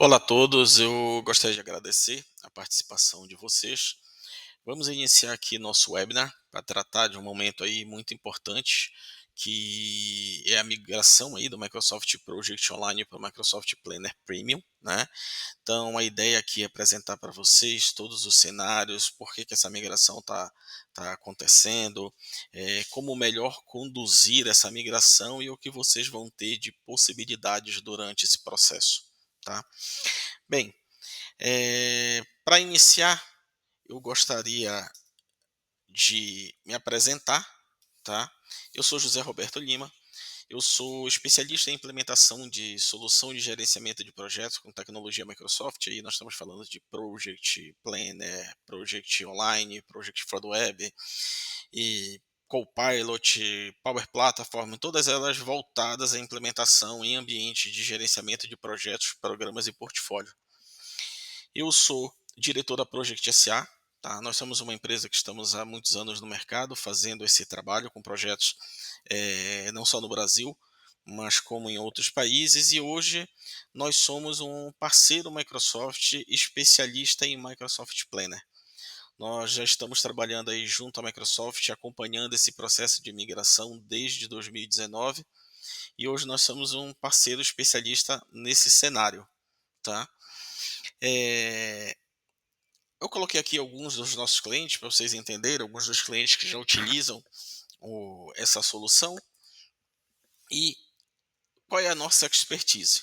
Olá a todos, eu gostaria de agradecer a participação de vocês. Vamos iniciar aqui nosso webinar para tratar de um momento aí muito importante, que é a migração aí do Microsoft Project Online para o Microsoft Planner Premium, né? Então a ideia aqui é apresentar para vocês todos os cenários, por que essa migração tá acontecendo, como melhor conduzir essa migração e o que vocês vão ter de possibilidades durante esse processo, tá? Bem, para iniciar, eu gostaria de me apresentar, tá? Eu sou José Roberto Lima, eu sou especialista em implementação de solução de gerenciamento de projetos com tecnologia Microsoft. Aí nós estamos falando de Project Planner, Project Online, Project for the Web e Copilot, Power Platform, todas elas voltadas à implementação em ambiente de gerenciamento de projetos, programas e portfólio. Eu sou diretor da Project SA, tá? Nós somos uma empresa que estamos há muitos anos no mercado fazendo esse trabalho com projetos não só no Brasil, mas como em outros países, e hoje nós somos um parceiro Microsoft especialista em Microsoft Planner. Nós já estamos trabalhando aí junto à Microsoft, acompanhando esse processo de migração desde 2019, e hoje nós somos um parceiro especialista nesse cenário, tá? Eh, Eu coloquei aqui alguns dos nossos clientes para vocês entenderem, alguns dos clientes que já utilizam essa solução e qual é a nossa expertise.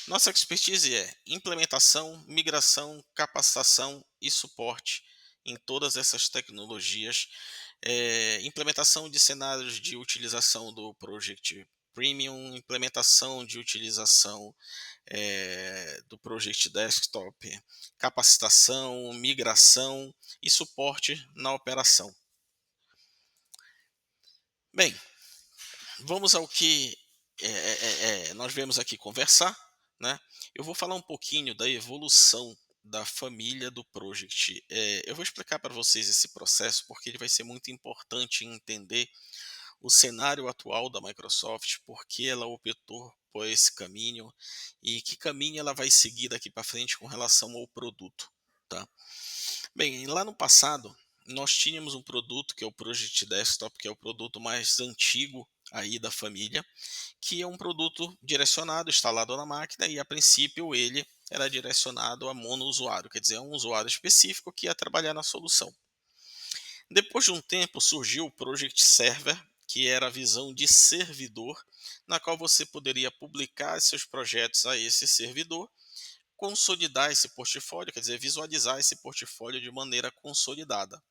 Nossa expertise é implementação, migração, capacitação e suporte em todas essas tecnologias, implementação de cenários de utilização do Project Premium, implementação de utilização do Project Desktop, capacitação, migração e suporte na operação. Bem, vamos ao que nós viemos aqui conversar, né? Eu vou falar um pouquinho da evolução da família do Project. Eu vou explicar para vocês esse processo porque ele vai ser muito importante em entender o cenário atual da Microsoft, por que ela optou por esse caminho e que caminho ela vai seguir daqui para frente com relação ao produto, tá? Bem, lá no passado, nós tínhamos um produto que é o Project Desktop, que é o produto mais antigo aí da família, que é um produto direcionado, instalado na máquina e a princípio ele era direcionado a monousuário, quer dizer, a um usuário específico que ia trabalhar na solução. Depois de um tempo surgiu o Project Server, que era a visão de servidor, na qual você poderia publicar seus projetos a esse servidor, consolidar esse portfólio, quer dizer, visualizar esse portfólio de maneira consolidada.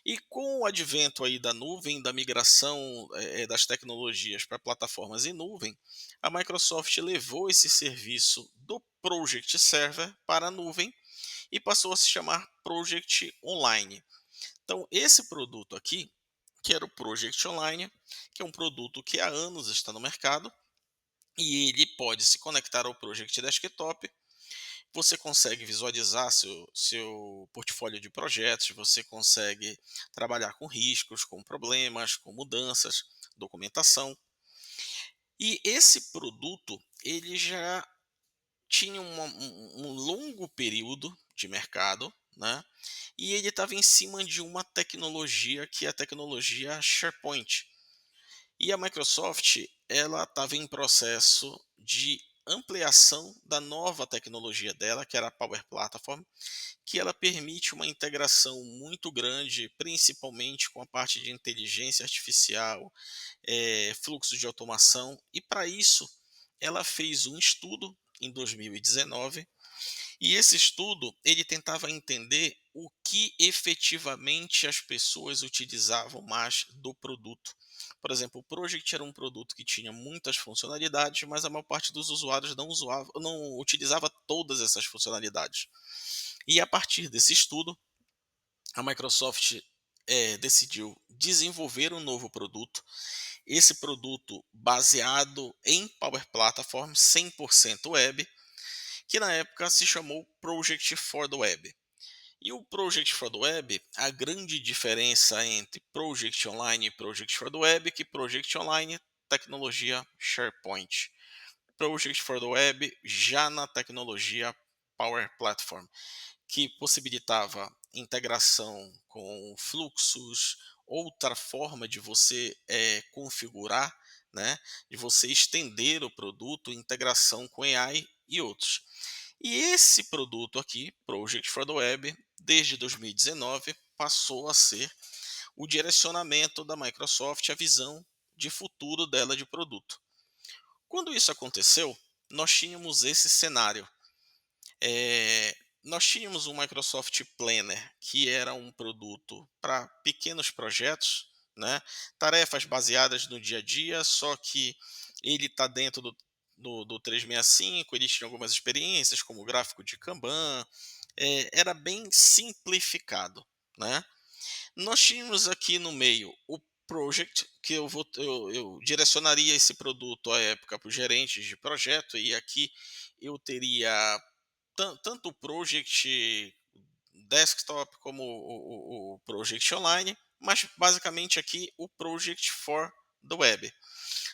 E com o advento aí da nuvem, da migração das tecnologias para plataformas em nuvem, a Microsoft levou esse serviço do Project Server para a nuvem e passou a se chamar Project Online. Então, esse produto aqui, que era o Project Online, que é um produto que há anos está no mercado, e ele pode se conectar ao Project Desktop. Você consegue visualizar seu portfólio de projetos, você consegue trabalhar com riscos, com problemas, com mudanças, documentação. E esse produto, ele já tinha um longo período de mercado, né? E ele estava em cima de uma tecnologia que é a tecnologia SharePoint. E a Microsoft, ela estava em processo de ampliação da nova tecnologia dela, que era a Power Platform, que ela permite uma integração muito grande, principalmente com a parte de inteligência artificial, fluxo de automação, e para isso ela fez um estudo em 2019 e esse estudo ele tentava entender o que efetivamente as pessoas utilizavam mais do produto. Por exemplo, o Project era um produto que tinha muitas funcionalidades, mas a maior parte dos usuários não utilizava todas essas funcionalidades. E a partir desse estudo, a Microsoft decidiu desenvolver um novo produto. Esse produto baseado em Power Platform 100% web, que na época se chamou Project for the Web. E o Project for the Web, a grande diferença entre Project Online e Project for the Web é que Project Online, tecnologia SharePoint. Project for the Web já na tecnologia Power Platform, que possibilitava integração com fluxos, outra forma de você configurar, né, de você estender o produto, integração com AI e outros. E esse produto aqui, Project for the Web, desde 2019 passou a ser o direcionamento da Microsoft, a visão de futuro dela de produto. Quando isso aconteceu, nós tínhamos esse cenário. Nós tínhamos um Microsoft Planner, que era um produto para pequenos projetos, né? Tarefas baseadas no dia a dia, só que ele está dentro do 365, ele tinha algumas experiências, como o gráfico de Kanban, era bem simplificado, né? Nós tínhamos aqui no meio o project, que eu direcionaria esse produto à época para os gerentes de projeto, e aqui eu teria tanto o project desktop como o project online, mas basicamente aqui o project for the web.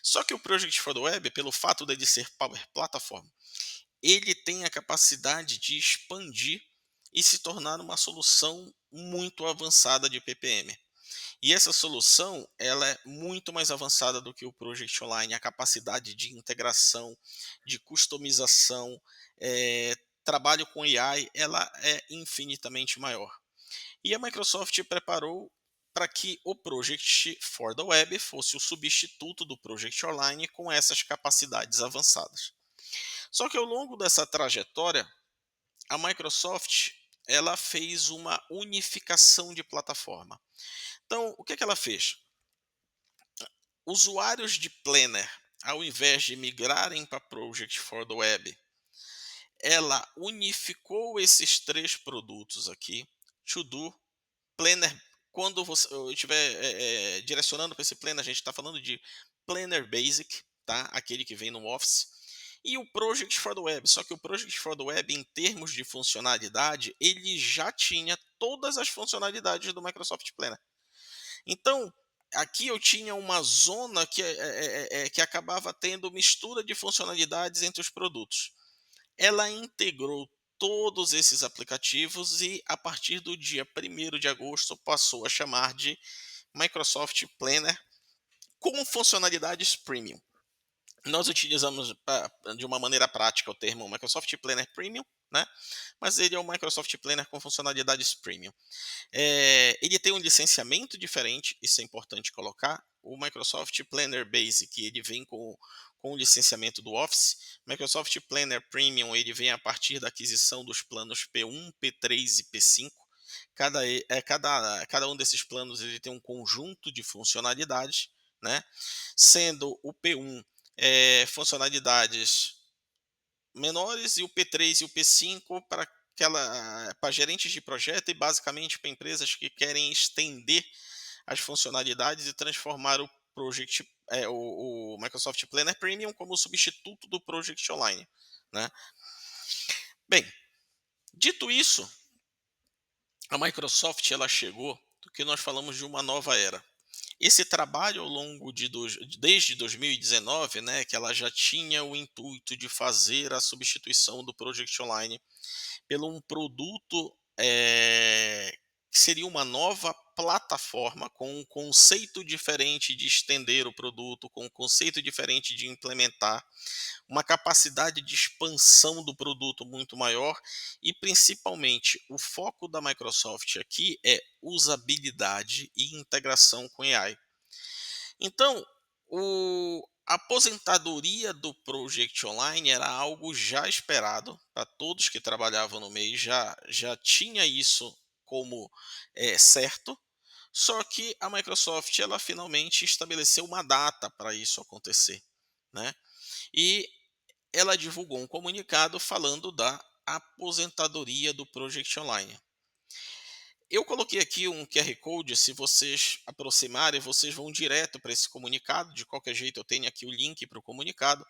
Só que o project for the web, pelo fato de ser Power Platform, ele tem a capacidade de expandir e se tornar uma solução muito avançada de PPM. E essa solução, ela é muito mais avançada do que o Project Online, a capacidade de integração, de customização, trabalho com AI, ela é infinitamente maior. E a Microsoft preparou para que o Project for the Web fosse o substituto do Project Online com essas capacidades avançadas. Só que ao longo dessa trajetória, a Microsoft ela fez uma unificação de plataforma. Então, o que ela fez? Usuários de Planner, ao invés de migrarem para Project for the Web, ela unificou esses três produtos aqui, To Do, Planner. Quando você eu estiver direcionando para esse Planner, a gente está falando de Planner Basic, tá? Aquele que vem no Office, e o Project for the Web. Só que o Project for the Web, em termos de funcionalidade, ele já tinha todas as funcionalidades do Microsoft Planner. Então, aqui eu tinha uma zona que acabava tendo mistura de funcionalidades entre os produtos. Ela integrou todos esses aplicativos e, a partir do dia 1º de agosto, passou a chamar de Microsoft Planner com funcionalidades premium. Nós utilizamos de uma maneira prática o termo Microsoft Planner Premium, né? Mas ele é o Microsoft Planner com funcionalidades premium. Ele tem um licenciamento diferente, isso é importante colocar. O Microsoft Planner Basic, ele vem com o licenciamento do Office. Microsoft Planner Premium, ele vem a partir da aquisição dos planos P1, P3 e P5. Cada um desses planos ele tem um conjunto de funcionalidades, né? Sendo o P1 funcionalidades menores e o P3 e o P5 para gerentes de projeto e basicamente para empresas que querem estender as funcionalidades e transformar o Microsoft Planner Premium como substituto do Project Online, né? Bem, dito isso, a Microsoft ela chegou do que nós falamos de uma nova era. Esse trabalho ao longo desde 2019, né, que ela já tinha o intuito de fazer a substituição do Project Online pelo um produto que seria uma nova plataforma com um conceito diferente de estender o produto, com um conceito diferente de implementar, uma capacidade de expansão do produto muito maior e, principalmente, o foco da Microsoft aqui é usabilidade e integração com AI. Então, a aposentadoria do Project Online era algo já esperado para todos que trabalhavam no meio, já tinha isso como certo, só que a Microsoft ela finalmente estabeleceu uma data para isso acontecer, né? E ela divulgou um comunicado falando da aposentadoria do Project Online. Eu coloquei aqui um QR Code, se vocês aproximarem, vocês vão direto para esse comunicado. De qualquer jeito, eu tenho aqui o link para o comunicado,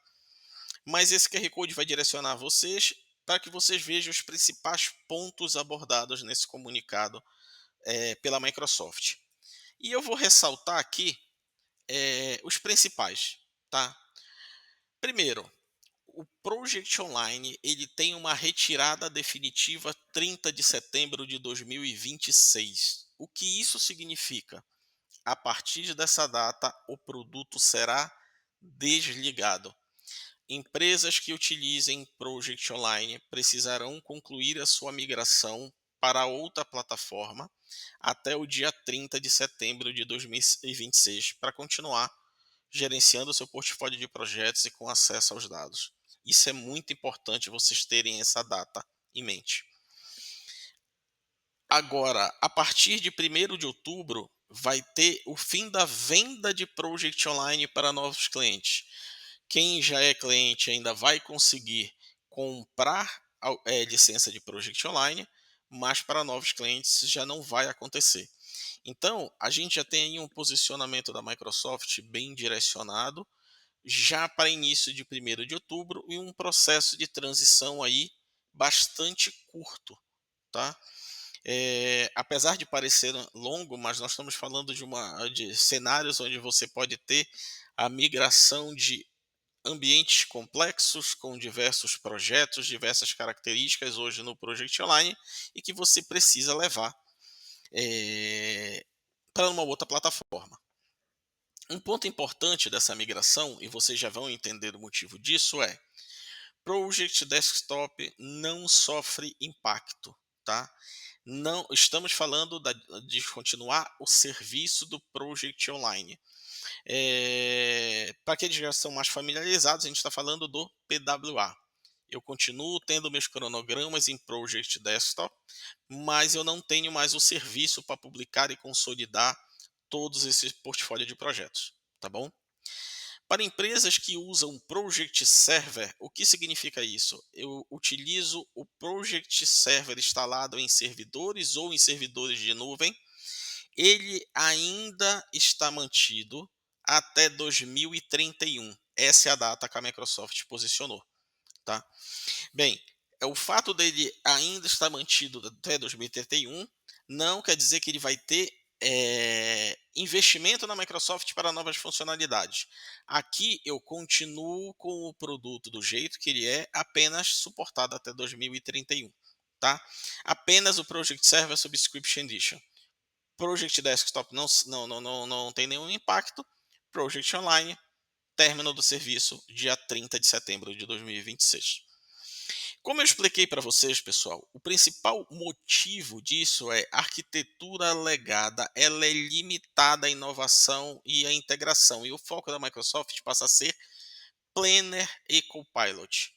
mas esse QR Code vai direcionar vocês para que vocês vejam os principais pontos abordados nesse comunicado pela Microsoft. E eu vou ressaltar aqui os principais, tá? Primeiro, o Project Online, ele tem uma retirada definitiva 30 de setembro de 2026. O que isso significa? A partir dessa data, o produto será desligado. Empresas que utilizem Project Online precisarão concluir a sua migração para outra plataforma até o dia 30 de setembro de 2026 para continuar gerenciando seu portfólio de projetos e com acesso aos dados. Isso é muito importante vocês terem essa data em mente. Agora, a partir de 1º de outubro, vai ter o fim da venda de Project Online para novos clientes. Quem já é cliente ainda vai conseguir comprar licença de Project Online, mas para novos clientes já não vai acontecer. Então, a gente já tem aí um posicionamento da Microsoft bem direcionado, já para início de 1º de outubro, e um processo de transição aí bastante curto, tá? Apesar de parecer longo, mas nós estamos falando de cenários onde você pode ter a migração de ambientes complexos com diversos projetos, diversas características hoje no Project Online e que você precisa levar para uma outra plataforma. Um ponto importante dessa migração, e vocês já vão entender o motivo disso, é Project Desktop não sofre impacto, tá? Não estamos falando de continuar o serviço do Project Online. Para aqueles que já são mais familiarizados, a gente está falando do PWA. Eu continuo tendo meus cronogramas em Project Desktop, mas eu não tenho mais o serviço para publicar e consolidar todos esses portfólio de projetos, tá bom? Para empresas que usam Project Server, o que significa isso? Eu utilizo o Project Server instalado em servidores ou em servidores de nuvem. Ele ainda está mantido até 2031. Essa é a data que a Microsoft posicionou, tá? Bem, o fato dele ainda estar mantido até 2031 não quer dizer que ele vai ter investimento na Microsoft para novas funcionalidades. Aqui eu continuo com o produto do jeito que ele é, apenas suportado até 2031. Tá? Apenas o Project Server Subscription Edition. Project Desktop não tem nenhum impacto. Project Online, término do serviço, dia 30 de setembro de 2026. Como eu expliquei para vocês, pessoal, o principal motivo disso é a arquitetura legada, ela é limitada à inovação e à integração, e o foco da Microsoft passa a ser Planner e Copilot.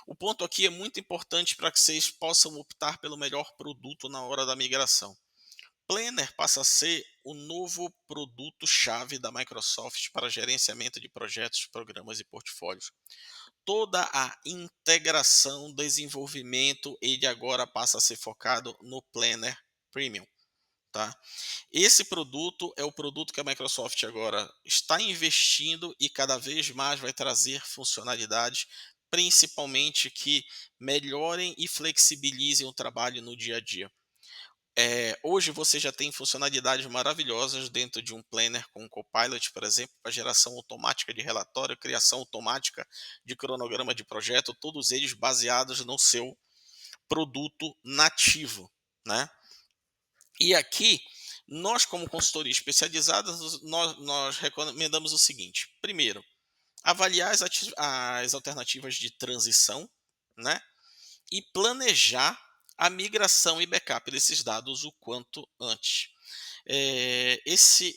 O ponto aqui é muito importante para que vocês possam optar pelo melhor produto na hora da migração. Planner passa a ser o novo produto-chave da Microsoft para gerenciamento de projetos, programas e portfólios. Toda a integração, desenvolvimento, ele agora passa a ser focado no Planner Premium. Tá? Esse produto é o produto que a Microsoft agora está investindo e cada vez mais vai trazer funcionalidades, principalmente que melhorem e flexibilizem o trabalho no dia a dia. Hoje você já tem funcionalidades maravilhosas dentro de um Planner com o Copilot, por exemplo, para geração automática de relatório, criação automática de cronograma de projeto, todos eles baseados no seu produto nativo, né? E aqui, nós como consultoria especializada, nós recomendamos o seguinte: primeiro, avaliar as alternativas de transição, né? E planejar a migração e backup desses dados o quanto antes.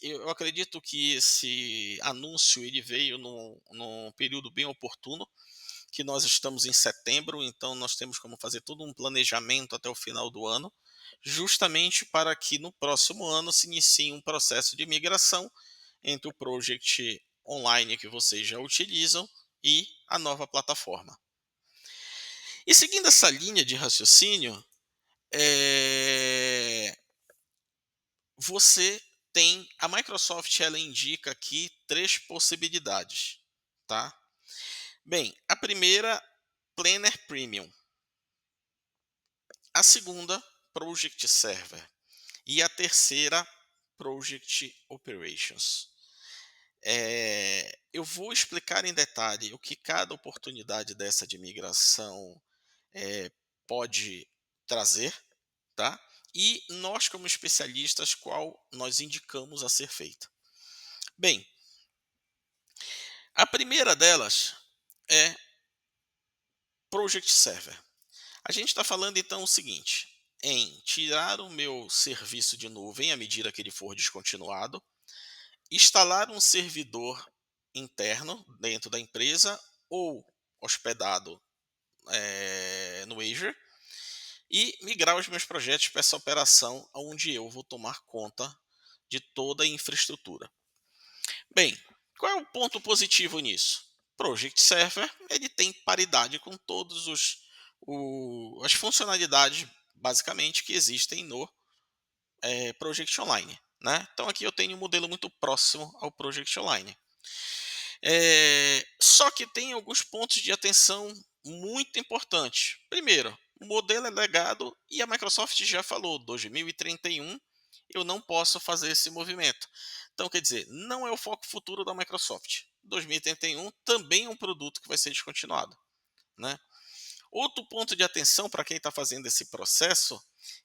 Eu acredito que esse anúncio ele veio num período bem oportuno, que nós estamos em setembro, então nós temos como fazer todo um planejamento até o final do ano, justamente para que no próximo ano se inicie um processo de migração entre o Project Online que vocês já utilizam e a nova plataforma. E seguindo essa linha de raciocínio, você tem a Microsoft, ela indica aqui 3 possibilidades, tá? Bem, a primeira, Planner Premium. A segunda, Project Server. E a terceira, Project Operations. Eu vou explicar em detalhe o que cada oportunidade dessa de migração, eh, pode trazer, tá, e nós como especialistas qual nós indicamos a ser feita. Bem, a primeira delas é Project Server. A gente está falando então o seguinte, em tirar o meu serviço de nuvem à medida que ele for descontinuado, instalar um servidor interno dentro da empresa ou hospedado no Azure e migrar os meus projetos para essa operação onde eu vou tomar conta de toda a infraestrutura. Bem, qual é o ponto positivo nisso? Project Server ele tem paridade com todos as funcionalidades basicamente que existem no Project Online. Né? Então aqui eu tenho um modelo muito próximo ao Project Online. Só que tem alguns pontos de atenção muito importantes. Primeiro, o modelo é legado e a Microsoft já falou, 2031 eu não posso fazer esse movimento. Então, quer dizer, não é o foco futuro da Microsoft. 2031 também é um produto que vai ser descontinuado. Né? Outro ponto de atenção para quem está fazendo esse processo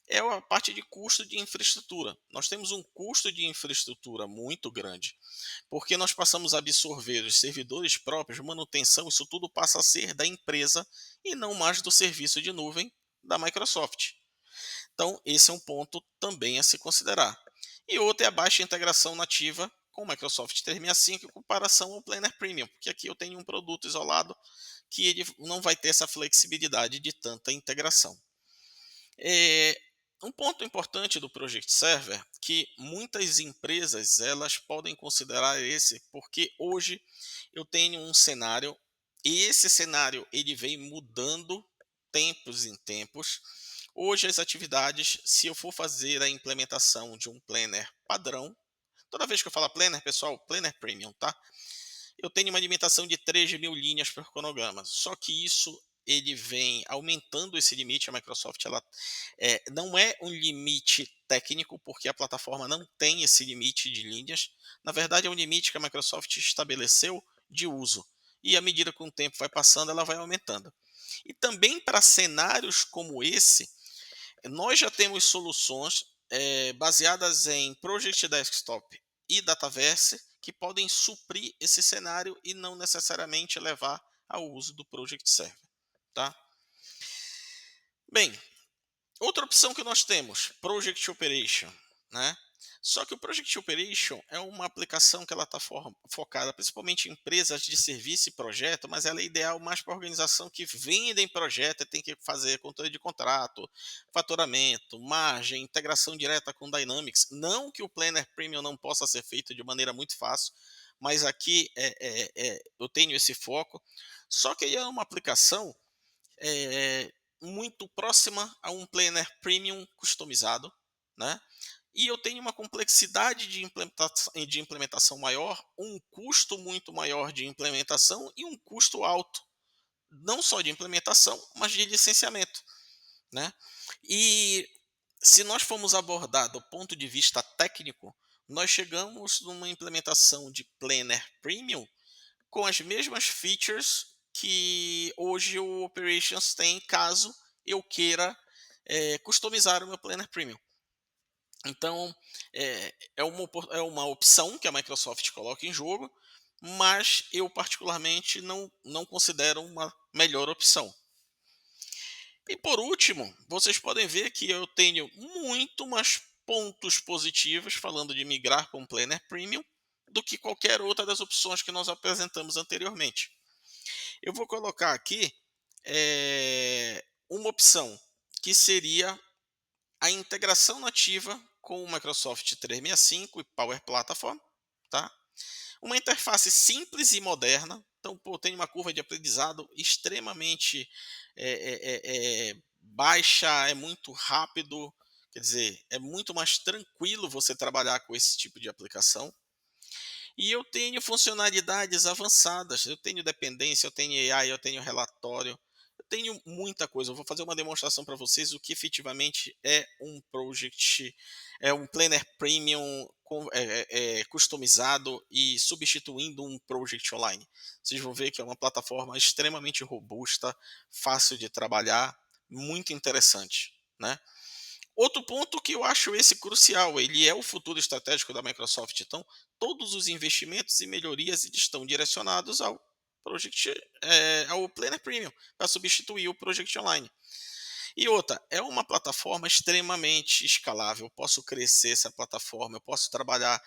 é a parte de custo de infraestrutura. Nós temos um custo de infraestrutura muito grande, porque nós passamos a absorver os servidores próprios, manutenção, isso tudo passa a ser da empresa e não mais do serviço de nuvem da Microsoft. Então, esse é um ponto também a se considerar. E outro é a baixa integração nativa com o Microsoft 365 em comparação ao Planner Premium, porque aqui eu tenho um produto isolado que ele não vai ter essa flexibilidade de tanta integração. Um ponto importante do Project Server que muitas empresas elas podem considerar esse, porque hoje eu tenho um cenário e esse cenário ele vem mudando tempos em tempos. Hoje as atividades, se eu for fazer a implementação de um planner padrão, toda vez que eu falo planner, pessoal, planner premium, tá? Eu tenho uma limitação de 3.000 linhas por cronograma. Só que isso ele vem aumentando esse limite. A Microsoft ela, não é um limite técnico, porque a plataforma não tem esse limite de linhas. Na verdade, é um limite que a Microsoft estabeleceu de uso. E à medida que o tempo vai passando, ela vai aumentando. E também para cenários como esse, nós já temos soluções baseadas em Project Desktop e Dataverse que podem suprir esse cenário e não necessariamente levar ao uso do Project Server. Tá? Bem, outra opção que nós temos, Project Operation. Né? Só que o Project Operation é uma aplicação que ela está focada principalmente em empresas de serviço e projeto, mas ela é ideal mais para organização que vendem projeto e tem que fazer controle de contrato, faturamento, margem, integração direta com Dynamics. Não que o Planner Premium não possa ser feito de maneira muito fácil, mas aqui eu tenho esse foco. Só que ele é uma aplicação muito próxima a um Planner Premium customizado, né? E eu tenho uma complexidade de implementação maior, um custo muito maior de implementação e um custo alto, não só de implementação, mas de licenciamento. Né? E se nós formos abordar do ponto de vista técnico, nós chegamos numa implementação de Planner Premium com as mesmas features que hoje o Operations tem, caso eu queira customizar o meu Planner Premium. Então, é uma opção que a Microsoft coloca em jogo, mas eu particularmente não considero uma melhor opção. E por último, vocês podem ver que eu tenho muito mais pontos positivos falando de migrar para um Planner Premium do que qualquer outra das opções que nós apresentamos anteriormente. Eu vou colocar aqui uma opção que seria a integração nativa com o Microsoft 365 e Power Platform, tá? Uma interface simples e moderna, então tem uma curva de aprendizado extremamente baixa, é muito rápido, quer dizer, é muito mais tranquilo você trabalhar com esse tipo de aplicação. E eu tenho funcionalidades avançadas, eu tenho dependência, eu tenho AI, eu tenho relatório, eu tenho muita coisa, eu vou fazer uma demonstração para vocês o que efetivamente é um project, é um planner premium customizado e substituindo um project online. Vocês vão ver que é uma plataforma extremamente robusta, fácil de trabalhar, muito interessante, né. Outro ponto que eu acho esse crucial, ele é o futuro estratégico da Microsoft, então todos os investimentos e melhorias eles estão direcionados ao Project, ao Planner Premium, para substituir o Project Online. E outra, é uma plataforma extremamente escalável, eu posso crescer essa plataforma, eu posso trabalhar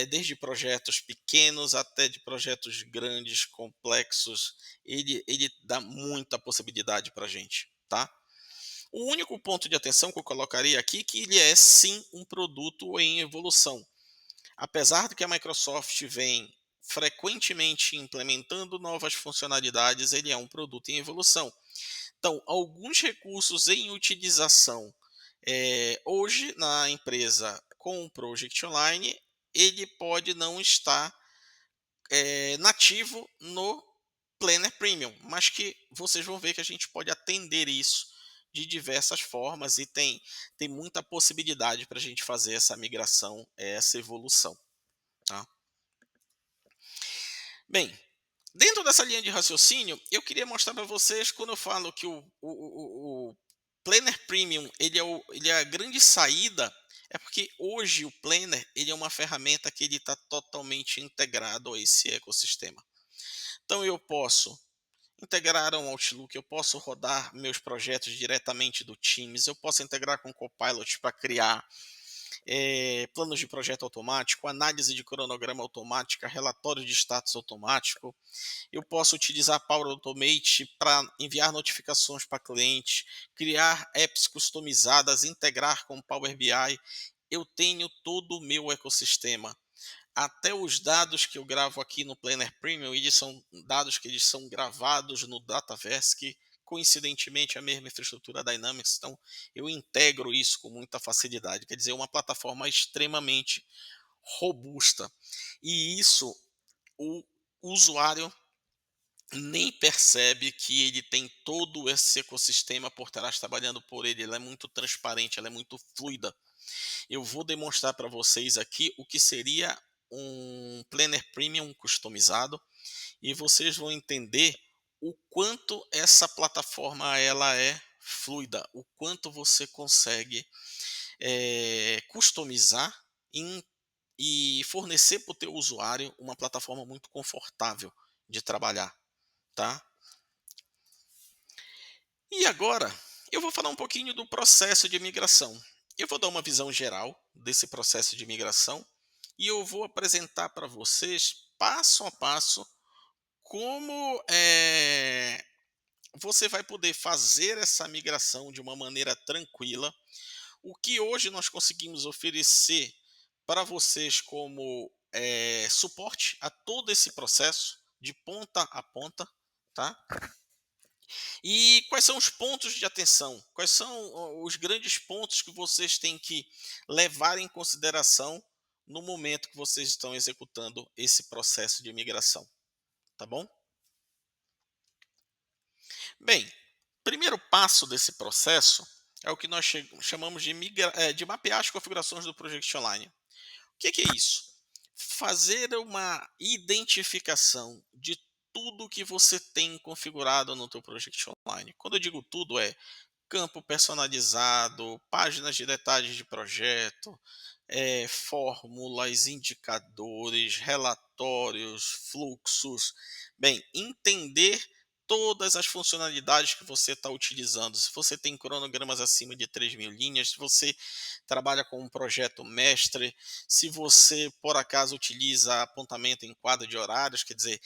desde projetos pequenos até de projetos grandes, complexos, ele dá muita possibilidade para a gente, tá? O único ponto de atenção que eu colocaria aqui é que ele é sim um produto em evolução. Apesar de que a Microsoft vem frequentemente implementando novas funcionalidades, ele é um produto em evolução. Então, alguns recursos em utilização hoje na empresa com o Project Online, ele pode não estar nativo no Planner Premium, mas que vocês vão ver que a gente pode atender isso de diversas formas e tem muita possibilidade para a gente fazer essa migração, essa evolução. Tá? Bem, dentro dessa linha de raciocínio, eu queria mostrar para vocês quando eu falo que o Planner Premium ele é a grande saída, é porque hoje o Planner ele é uma ferramenta que ele está totalmente integrado a esse ecossistema. Então eu posso integrar um Outlook, eu posso rodar meus projetos diretamente do Teams, eu posso integrar com o Copilot para criar planos de projeto automático, análise de cronograma automática, relatório de status automático. Eu posso utilizar Power Automate para enviar notificações para cliente, criar apps customizadas, integrar com Power BI. Eu tenho todo o meu ecossistema. Até os dados que eu gravo aqui no Planner Premium, eles são dados que eles são gravados no Dataverse, que coincidentemente é a mesma infraestrutura Dynamics, então eu integro isso com muita facilidade. Quer dizer, é uma plataforma extremamente robusta. E isso o usuário nem percebe que ele tem todo esse ecossistema por trás trabalhando por ele. Ela é muito transparente, ela é muito fluida. Eu vou demonstrar para vocês aqui o que seria um Planner Premium customizado e vocês vão entender o quanto essa plataforma ela é fluida, o quanto você consegue customizar e fornecer para o teu usuário uma plataforma muito confortável de trabalhar, tá? E agora eu vou falar um pouquinho do processo de migração. Eu vou dar uma visão geral desse processo de migração e eu vou apresentar para vocês passo a passo como você vai poder fazer essa migração de uma maneira tranquila. O que hoje nós conseguimos oferecer para vocês como suporte a todo esse processo de ponta a ponta, tá? E quais são os pontos de atenção? Quais são os grandes pontos que vocês têm que levar em consideração no momento que vocês estão executando esse processo de migração, tá bom? Bem, primeiro passo desse processo é o que nós chamamos de mapear as configurações do Project Online. O que é isso? Fazer uma identificação de tudo que você tem configurado no teu Project Online. Quando eu digo tudo, é campo personalizado, páginas de detalhes de projeto, fórmulas, indicadores, relatórios, fluxos. Bem, entender todas as funcionalidades que você está utilizando. Se você tem cronogramas acima de 3.000 linhas, se você trabalha com um projeto mestre, se você por acaso utiliza apontamento em quadro de horários, quer dizer,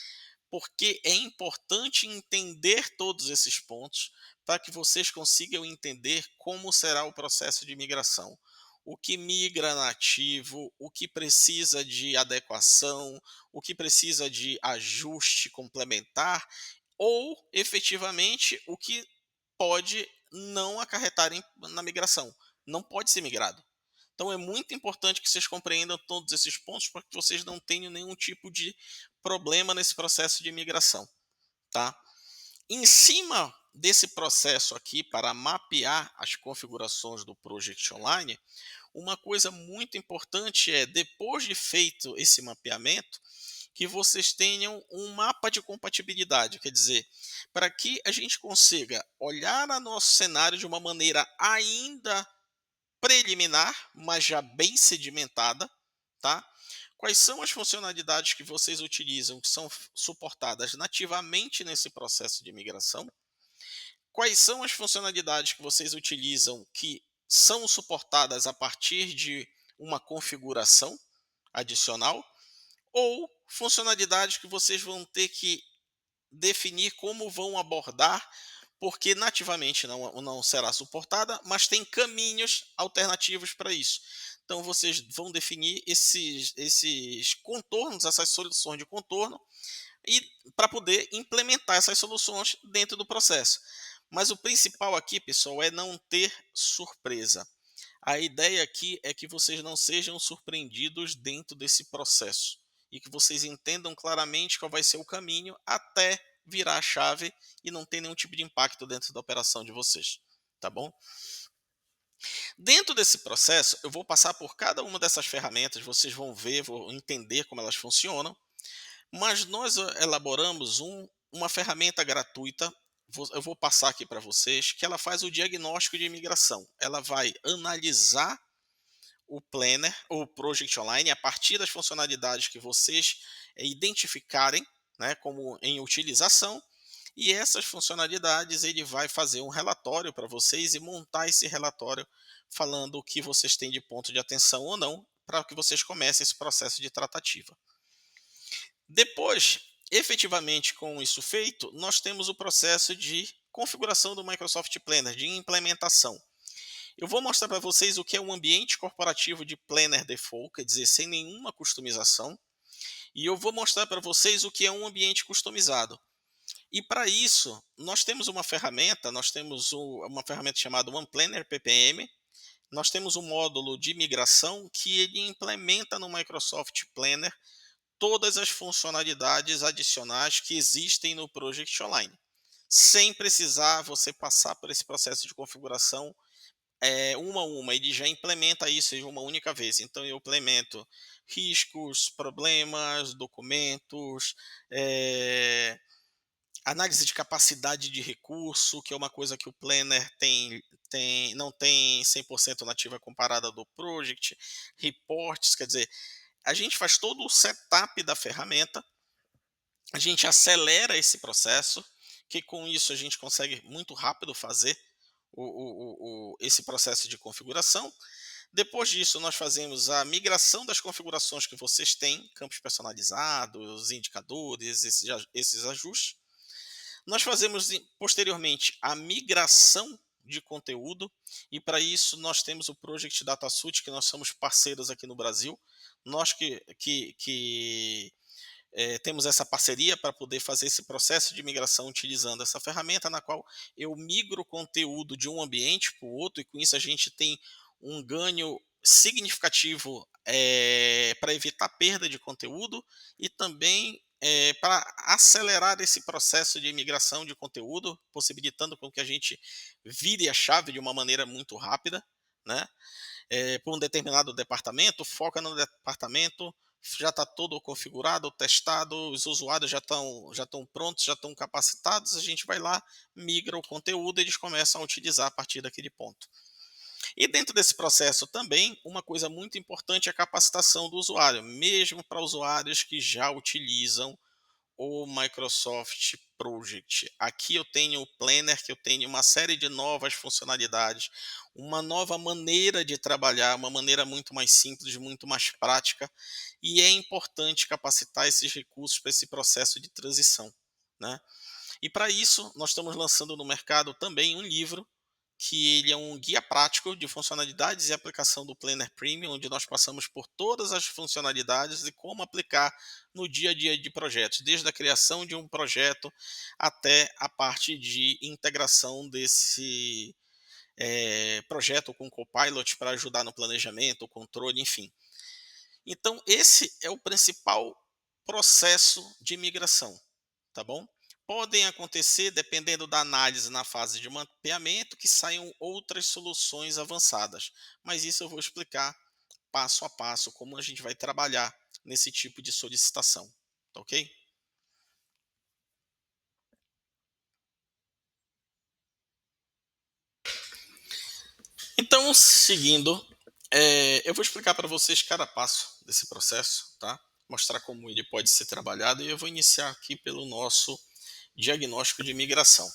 porque é importante entender todos esses pontos para que vocês consigam entender como será o processo de migração. O que migra nativo, o que precisa de adequação, o que precisa de ajuste complementar, ou efetivamente o que pode não acarretar na migração. Não pode ser migrado. Então é muito importante que vocês compreendam todos esses pontos para que vocês não tenham nenhum tipo de problema nesse processo de migração, tá? Em cima desse processo aqui, para mapear as configurações do Project Online, uma coisa muito importante é, depois de feito esse mapeamento, que vocês tenham um mapa de compatibilidade, quer dizer, para que a gente consiga olhar a nosso cenário de uma maneira ainda preliminar, mas já bem sedimentada, tá? Quais são as funcionalidades que vocês utilizam que são suportadas nativamente nesse processo de migração? Quais são as funcionalidades que vocês utilizam que são suportadas a partir de uma configuração adicional? Ou funcionalidades que vocês vão ter que definir como vão abordar, porque nativamente não será suportada, mas tem caminhos alternativos para isso. Então vocês vão definir esses contornos, essas soluções de contorno, e para poder implementar essas soluções dentro do processo. Mas o principal aqui, pessoal, é não ter surpresa. A ideia aqui é que vocês não sejam surpreendidos dentro desse processo e que vocês entendam claramente qual vai ser o caminho até virar a chave e não ter nenhum tipo de impacto dentro da operação de vocês, tá bom? Dentro desse processo, eu vou passar por cada uma dessas ferramentas, vocês vão ver, vão entender como elas funcionam, mas nós elaboramos uma ferramenta gratuita, eu vou passar aqui para vocês, que ela faz o diagnóstico de imigração. Ela vai analisar o Planner ou o Project Online a partir das funcionalidades que vocês identificarem, né, como em utilização, e essas funcionalidades ele vai fazer um relatório para vocês e montar esse relatório falando o que vocês têm de ponto de atenção ou não, para que vocês comecem esse processo de tratativa. Depois, efetivamente com isso feito, nós temos o processo de configuração do Microsoft Planner, de implementação. Eu vou mostrar para vocês o que é um ambiente corporativo de Planner Default, quer dizer, sem nenhuma customização, e eu vou mostrar para vocês o que é um ambiente customizado. E para isso, nós temos uma ferramenta, uma ferramenta chamada OnePlanner PPM, nós temos um módulo de migração que ele implementa no Microsoft Planner todas as funcionalidades adicionais que existem no Project Online, sem precisar você passar por esse processo de configuração uma a uma, ele já implementa isso em uma única vez. Então eu implemento riscos, problemas, documentos, análise de capacidade de recurso, que é uma coisa que o Planner não tem 100% nativa comparada do Project, reports, quer dizer, a gente faz todo o setup da ferramenta, a gente acelera esse processo, que com isso a gente consegue muito rápido fazer esse processo de configuração. Depois disso, nós fazemos a migração das configurações que vocês têm, campos personalizados, indicadores, esses ajustes. Nós fazemos posteriormente a migração de conteúdo, e para isso nós temos o Project Data Suite, que nós somos parceiros aqui no Brasil. Nós que temos essa parceria para poder fazer esse processo de migração utilizando essa ferramenta, na qual eu migro o conteúdo de um ambiente para o outro, e com isso a gente tem um ganho significativo para evitar perda de conteúdo e também para acelerar esse processo de migração de conteúdo, possibilitando com que a gente vire a chave de uma maneira muito rápida, né? Por um determinado departamento, foca no departamento, já está todo configurado, testado, os usuários já estão prontos, já estão capacitados, a gente vai lá, migra o conteúdo e eles começam a utilizar a partir daquele ponto. E dentro desse processo também, uma coisa muito importante é a capacitação do usuário, mesmo para usuários que já utilizam o Microsoft Project. Aqui eu tenho o Planner, que eu tenho uma série de novas funcionalidades, uma nova maneira de trabalhar, uma maneira muito mais simples, muito mais prática, e é importante capacitar esses recursos para esse processo de transição, né? E para isso, nós estamos lançando no mercado também um livro que ele é um guia prático de funcionalidades e aplicação do Planner Premium, onde nós passamos por todas as funcionalidades e como aplicar no dia a dia de projetos, desde a criação de um projeto até a parte de integração desse projeto com o Copilot para ajudar no planejamento, controle, enfim. Então, esse é o principal processo de migração, tá bom? podem acontecer, dependendo da análise na fase de mapeamento, que saiam outras soluções avançadas, mas isso eu vou explicar passo a passo como a gente vai trabalhar nesse tipo de solicitação, tá ok? Então, seguindo, eu vou explicar para vocês cada passo desse processo, tá? Mostrar como ele pode ser trabalhado e eu vou iniciar aqui pelo nosso diagnóstico de migração.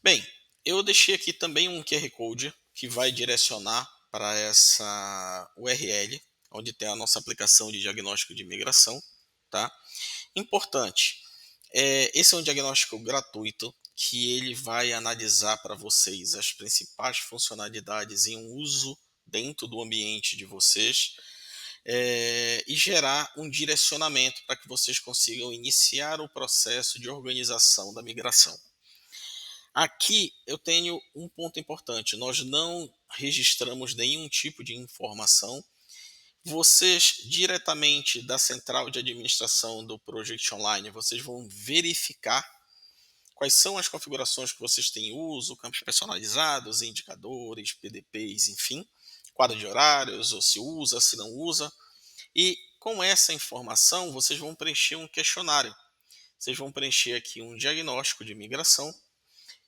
Bem, eu deixei aqui também um QR Code que vai direcionar para essa URL, onde tem a nossa aplicação de diagnóstico de migração, tá? Importante, esse é um diagnóstico gratuito que ele vai analisar para vocês as principais funcionalidades em uso dentro do ambiente de vocês, e gerar um direcionamento para que vocês consigam iniciar o processo de organização da migração. Aqui eu tenho um ponto importante: nós não registramos nenhum tipo de informação. Vocês, diretamente da central de administração do Project Online, vocês vão verificar quais são as configurações que vocês têm em uso, campos personalizados, indicadores, PDPs, enfim, quadro de horários, ou se usa, se não usa. E com essa informação, vocês vão preencher um questionário. Vocês vão preencher aqui um diagnóstico de migração,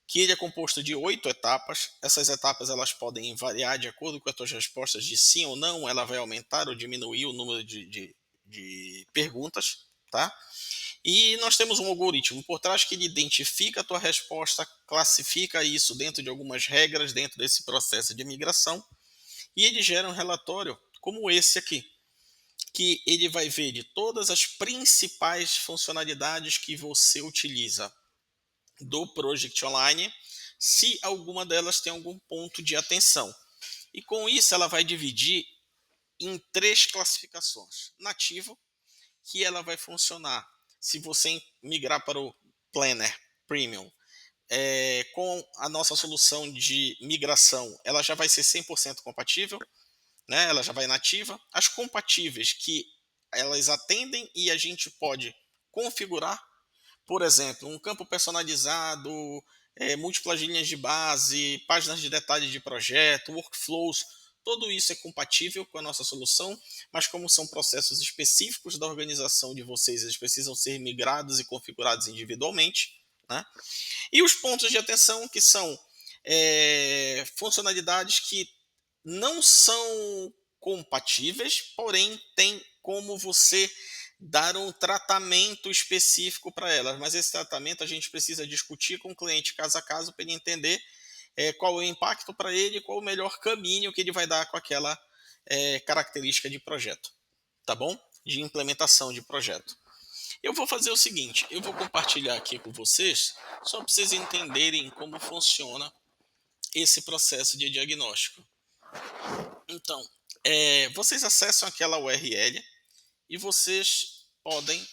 que ele é composto de 8 etapas. Essas etapas elas podem variar de acordo com as suas respostas de sim ou não, ela vai aumentar ou diminuir o número de perguntas, tá? E nós temos um algoritmo por trás que ele identifica a tua resposta, classifica isso dentro de algumas regras dentro desse processo de migração e ele gera um relatório como esse aqui, que ele vai ver de todas as principais funcionalidades que você utiliza do Project Online, se alguma delas tem algum ponto de atenção. E com isso ela vai dividir em 3 classificações. Nativo, que ela vai funcionar se você migrar para o Planner Premium. Com a nossa solução de migração, ela já vai ser 100% compatível, né? Ela já vai nativa. As compatíveis, que elas atendem e a gente pode configurar, por exemplo, um campo personalizado, múltiplas linhas de base, páginas de detalhes de projeto, workflows, tudo isso é compatível com a nossa solução, mas como são processos específicos da organização de vocês, eles precisam ser migrados e configurados individualmente, né? E os pontos de atenção, que são funcionalidades que não são compatíveis, porém tem como você dar um tratamento específico para elas. Mas esse tratamento a gente precisa discutir com o cliente caso a caso para ele entender qual é o impacto para ele, qual o melhor caminho que ele vai dar com aquela característica de projeto, tá bom? De implementação de projeto. Eu vou fazer o seguinte, eu vou compartilhar aqui com vocês, só para vocês entenderem como funciona esse processo de diagnóstico. Então, vocês acessam aquela URL e vocês podem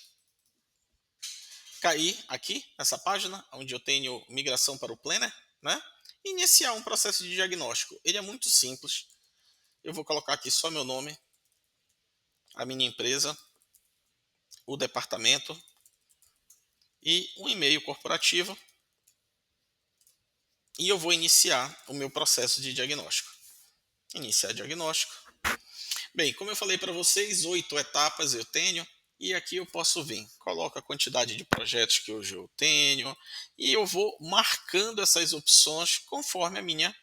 cair aqui nessa página, onde eu tenho migração para o Planner, né? E iniciar um processo de diagnóstico. Ele é muito simples. Eu vou colocar aqui só meu nome, a minha empresa, o departamento e um e-mail corporativo. E eu vou iniciar o meu processo de diagnóstico. Iniciar diagnóstico. Bem, como eu falei para vocês, 8 etapas eu tenho. E aqui eu posso vir, coloco a quantidade de projetos que hoje eu tenho e eu vou marcando essas opções conforme a minha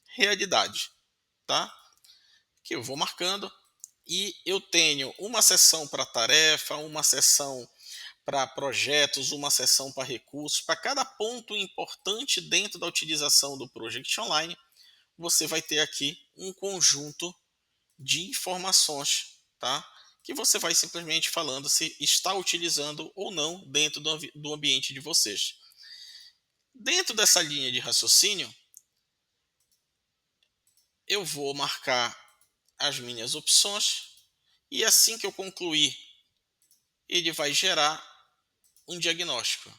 realidade, tá? Que eu vou marcando e eu tenho uma seção para tarefa, uma seção para projetos, uma seção para recursos. Para cada ponto importante dentro da utilização do Project Online, você vai ter aqui um conjunto de informações, tá? Que você vai simplesmente falando se está utilizando ou não dentro do ambiente de vocês. Dentro dessa linha de raciocínio, eu vou marcar as minhas opções e assim que eu concluir, ele vai gerar um diagnóstico.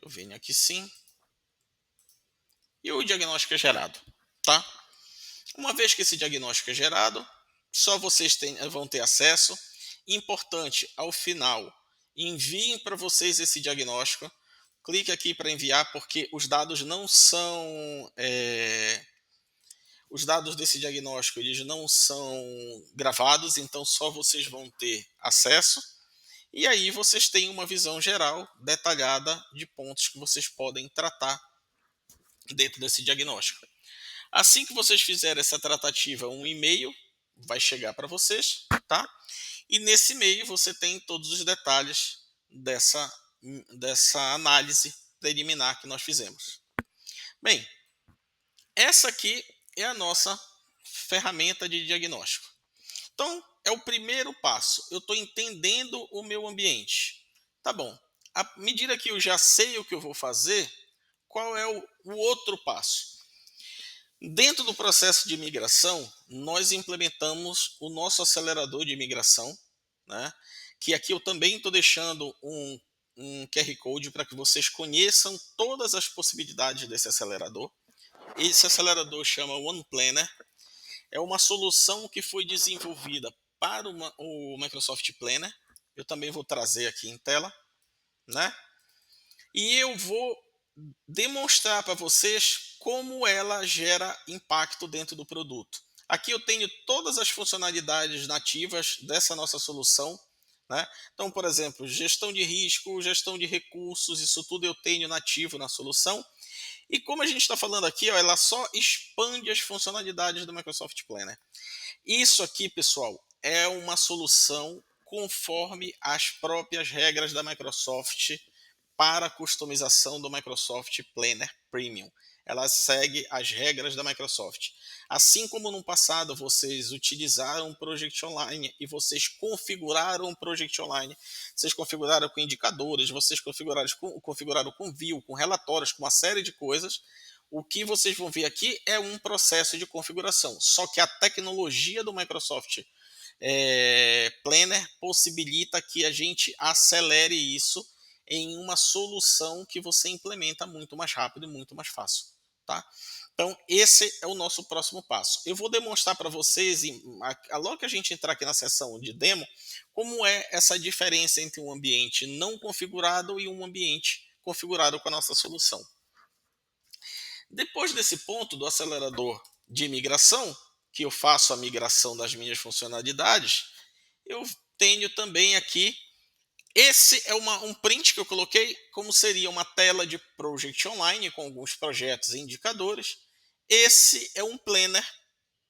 Eu venho aqui sim e o diagnóstico é gerado, tá? Uma vez que esse diagnóstico é gerado, só vocês vão ter acesso. Importante, ao final, enviem para vocês esse diagnóstico, clique aqui para enviar, porque os dados não são, os dados desse diagnóstico, eles não são gravados, então só vocês vão ter acesso. E aí vocês têm uma visão geral, detalhada, de pontos que vocês podem tratar dentro desse diagnóstico. Assim que vocês fizerem essa tratativa, um e-mail vai chegar para vocês, tá? E nesse e-mail você tem todos os detalhes dessa análise preliminar que nós fizemos. Bem, essa aqui é a nossa ferramenta de diagnóstico. Então, é o primeiro passo. Eu estou entendendo o meu ambiente. Tá bom. À medida que eu já sei o que eu vou fazer, qual é o outro passo? Dentro do processo de migração, nós implementamos o nosso acelerador de migração, né? Que aqui eu também estou deixando um QR Code para que vocês conheçam todas as possibilidades desse acelerador. Esse acelerador chama One Planner. É uma solução que foi desenvolvida para o Microsoft Planner. Eu também vou trazer aqui em tela, né? E eu vou demonstrar para vocês como ela gera impacto dentro do produto. Aqui eu tenho todas as funcionalidades nativas dessa nossa solução, né? Então, por exemplo, gestão de risco, gestão de recursos, isso tudo eu tenho nativo na solução. E como a gente está falando aqui, ó, ela só expande as funcionalidades do Microsoft Planner. Isso aqui, pessoal, é uma solução conforme as próprias regras da Microsoft para a customização do Microsoft Planner Premium. Ela segue as regras da Microsoft. Assim como no passado vocês utilizaram o Project Online e vocês configuraram o Project Online, vocês configuraram com indicadores, vocês configuraram com view, com relatórios, com uma série de coisas. O que vocês vão ver aqui é um processo de configuração, só que a tecnologia do Microsoft Planner possibilita que a gente acelere isso em uma solução que você implementa muito mais rápido e muito mais fácil, tá? Então, esse é o nosso próximo passo. Eu vou demonstrar para vocês, logo que a gente entrar aqui na seção de demo, como é essa diferença entre um ambiente não configurado e um ambiente configurado com a nossa solução. Depois desse ponto do acelerador de migração, que eu faço a migração das minhas funcionalidades, eu tenho também aqui, esse é um print que eu coloquei, como seria uma tela de Project Online com alguns projetos e indicadores. Esse é um Planner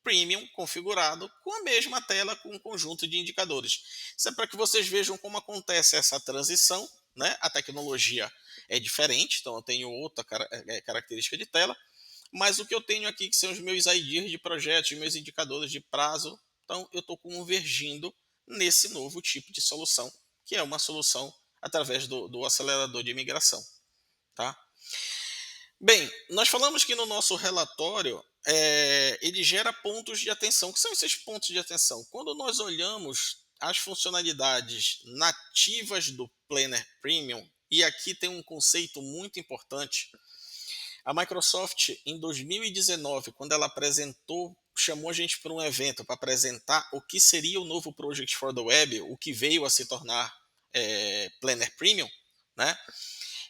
Premium configurado com a mesma tela com um conjunto de indicadores. Isso é para que vocês vejam como acontece essa transição, né? A tecnologia é diferente, então eu tenho outra característica de tela, mas o que eu tenho aqui que são os meus IDs de projetos, meus indicadores de prazo, então eu estou convergindo nesse novo tipo de solução, que é uma solução através do acelerador de migração, tá? Bem, nós falamos que no nosso relatório ele gera pontos de atenção. O que são esses pontos de atenção? Quando nós olhamos as funcionalidades nativas do Planner Premium, e aqui tem um conceito muito importante. A Microsoft, em 2019, quando ela apresentou, chamou a gente para um evento para apresentar o que seria o novo Project for the Web, o que veio a se tornar Planner Premium, né?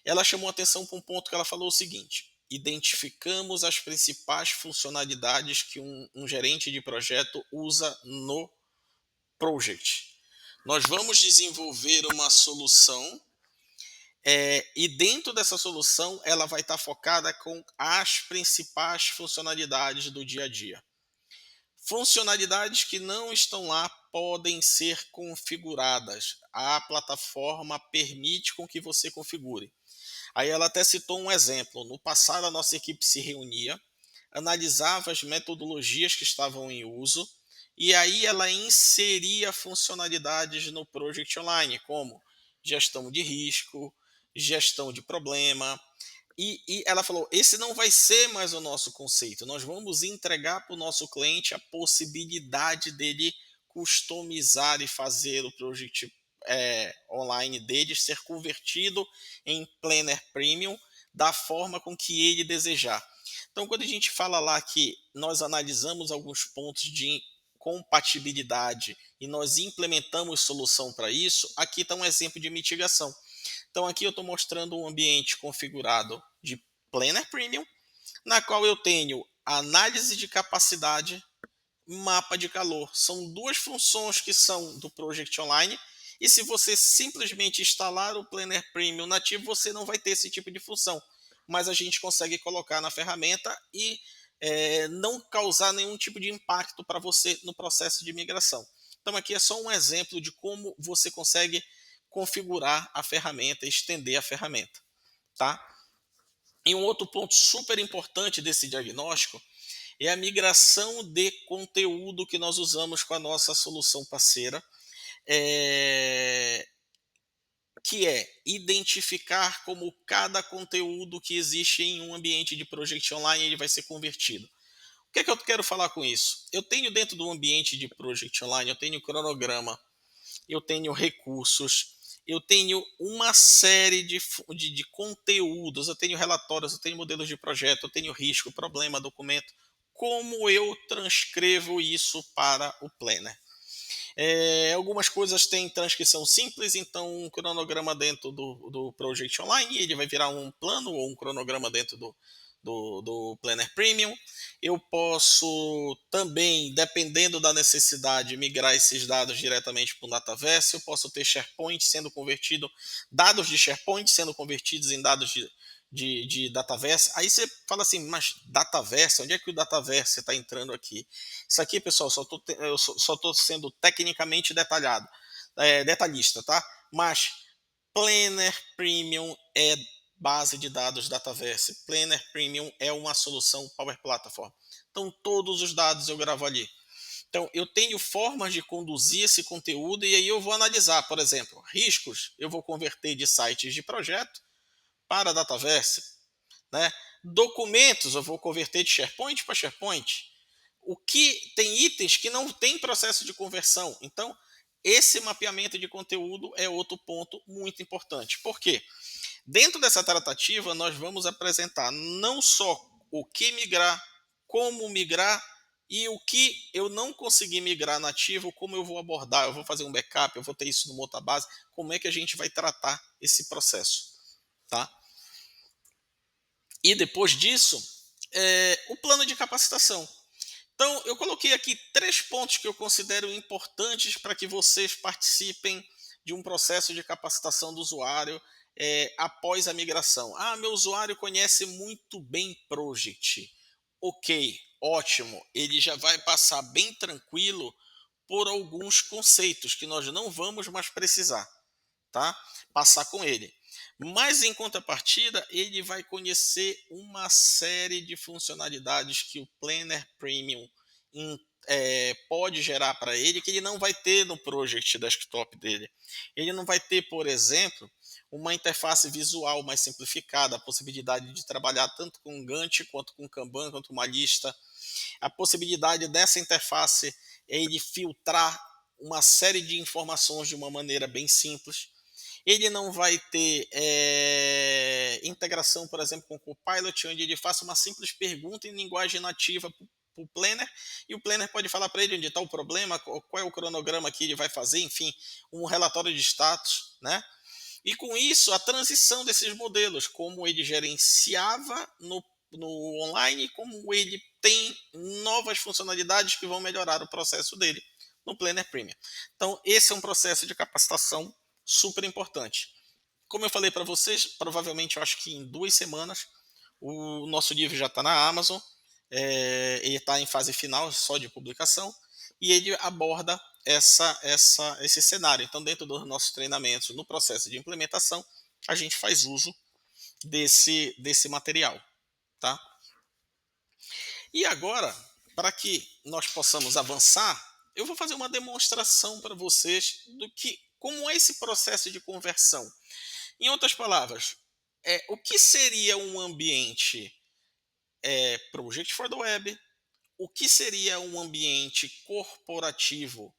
Ela chamou a atenção para um ponto que ela falou o seguinte: identificamos as principais funcionalidades que um gerente de projeto usa no project. Nós vamos desenvolver uma solução e dentro dessa solução ela vai estar focada com as principais funcionalidades do dia a dia. Funcionalidades que não estão lá podem ser configuradas. A plataforma permite com que você configure. Aí ela até citou um exemplo. No passado, a nossa equipe se reunia, analisava as metodologias que estavam em uso, e aí ela inseria funcionalidades no Project Online, como gestão de risco, gestão de problema. E ela falou, esse não vai ser mais o nosso conceito, nós vamos entregar para o nosso cliente a possibilidade dele customizar e fazer o Project online dele ser convertido em Planner Premium da forma com que ele desejar. Então, quando a gente fala lá que nós analisamos alguns pontos de compatibilidade e nós implementamos solução para isso, aqui está um exemplo de mitigação. Então aqui eu estou mostrando um ambiente configurado de Planner Premium, na qual eu tenho análise de capacidade, mapa de calor. São duas funções que são do Project Online, e se você simplesmente instalar o Planner Premium nativo, você não vai ter esse tipo de função. Mas a gente consegue colocar na ferramenta e não causar nenhum tipo de impacto para você no processo de migração. Então aqui é só um exemplo de como você consegue configurar a ferramenta, estender a ferramenta, tá? E um outro ponto super importante desse diagnóstico é a migração de conteúdo que nós usamos com a nossa solução parceira, eh, que é identificar como cada conteúdo que existe em um ambiente de Project Online ele vai ser convertido. O que é que eu quero falar com isso? Eu tenho dentro do ambiente de Project Online, eu tenho cronograma, eu tenho recursos, eu tenho uma série de conteúdos, eu tenho relatórios, eu tenho modelos de projeto, eu tenho risco, problema, documento. Como eu transcrevo isso para o Planner? Algumas coisas têm transcrição simples, então um cronograma dentro do Project Online ele vai virar um plano ou um cronograma dentro do Planner Premium. Eu posso também, dependendo da necessidade, migrar esses dados diretamente para o Dataverse. Eu posso ter SharePoint sendo convertido, dados de SharePoint sendo convertidos em dados de Dataverse. Aí você fala assim, mas Dataverse, onde é que o Dataverse está entrando aqui? Isso aqui, pessoal, eu só estou sendo tecnicamente detalhista, tá? Mas Planner Premium é base de dados Dataverse. Planner Premium é uma solução Power Platform. Então, todos os dados eu gravo ali. Então, eu tenho formas de conduzir esse conteúdo e aí eu vou analisar, por exemplo, riscos, eu vou converter de sites de projeto para Dataverse, né? Documentos, eu vou converter de SharePoint para SharePoint. O que tem itens que não tem processo de conversão. Então, esse mapeamento de conteúdo é outro ponto muito importante. Por quê? Dentro dessa tratativa, nós vamos apresentar não só o que migrar, como migrar e o que eu não conseguir migrar nativo, como eu vou abordar, eu vou fazer um backup, eu vou ter isso no Motabase, como é que a gente vai tratar esse processo, tá? E depois disso, o plano de capacitação. Então, eu coloquei aqui 3 pontos que eu considero importantes para que vocês participem de um processo de capacitação do usuário após a migração. Ah, meu usuário conhece muito bem Project. Ok, ótimo. Ele já vai passar bem tranquilo por alguns conceitos que nós não vamos mais precisar, tá? Passar com ele. Mas em contrapartida, ele vai conhecer uma série de funcionalidades que o Planner Premium pode gerar para ele, que ele não vai ter no Project Desktop dele. Ele não vai ter, por exemplo, uma interface visual mais simplificada, a possibilidade de trabalhar tanto com Gantt, quanto com Kanban, quanto uma lista, a possibilidade dessa interface é ele filtrar uma série de informações de uma maneira bem simples. Ele não vai ter integração, por exemplo, com o Copilot, onde ele faça uma simples pergunta em linguagem nativa para o Planner, e o Planner pode falar para ele onde está o problema, qual é o cronograma que ele vai fazer, enfim, um relatório de status, né? E com isso, a transição desses modelos, como ele gerenciava no online, como ele tem novas funcionalidades que vão melhorar o processo dele no Planner Premium. Então, esse é um processo de capacitação super importante. Como eu falei para vocês, provavelmente eu acho que em 2 semanas o nosso livro já está na Amazon, ele está em fase final só de publicação e ele aborda esse cenário. Então, dentro dos nossos treinamentos, no processo de implementação, a gente faz uso desse material, tá? E agora, para que nós possamos avançar, eu vou fazer uma demonstração para vocês do que, como é esse processo de conversão. Em outras palavras, o que seria um ambiente Project for the Web, o que seria um ambiente corporativo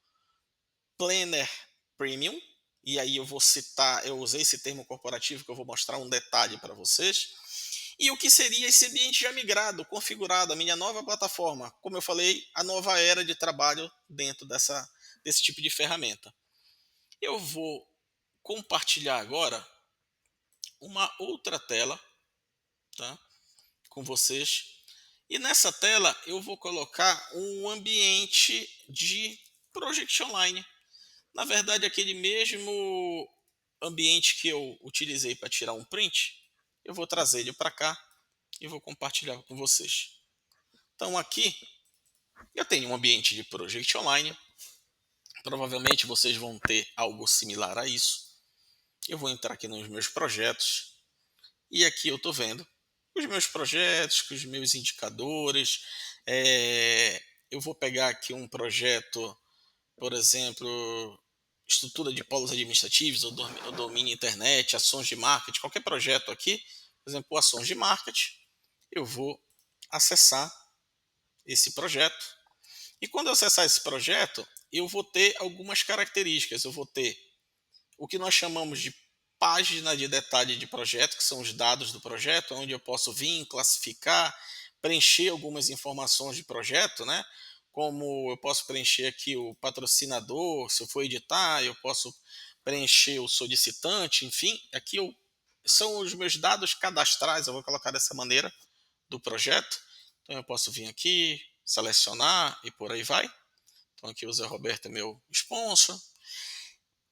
Planner Premium, e aí eu vou citar, eu usei esse termo corporativo que eu vou mostrar um detalhe para vocês, e o que seria esse ambiente já migrado, configurado, a minha nova plataforma, como eu falei, a nova era de trabalho dentro desse tipo de ferramenta. Eu vou compartilhar agora uma outra tela, tá, com vocês. E nessa tela eu vou colocar um ambiente de Project Online. Na verdade, aquele mesmo ambiente que eu utilizei para tirar um print, eu vou trazer ele para cá e vou compartilhar com vocês. Então aqui eu tenho um ambiente de Project Online. Provavelmente vocês vão ter algo similar a isso. Eu vou entrar aqui nos meus projetos e aqui eu estou vendo os meus projetos, com os meus indicadores. Eu vou pegar aqui um projeto, por exemplo, estrutura de polos administrativos, ou domínio internet, ações de marketing, qualquer projeto aqui, por exemplo, ações de marketing, eu vou acessar esse projeto. E quando eu acessar esse projeto, eu vou ter algumas características. Eu vou ter o que nós chamamos de página de detalhe de projeto, que são os dados do projeto, onde eu posso vir, classificar, preencher algumas informações de projeto, né? Como eu posso preencher aqui o patrocinador, se eu for editar, eu posso preencher o solicitante, enfim, são os meus dados cadastrais, eu vou colocar dessa maneira, do projeto. Então eu posso vir aqui, selecionar e por aí vai. Então aqui o Zé Roberto é meu sponsor.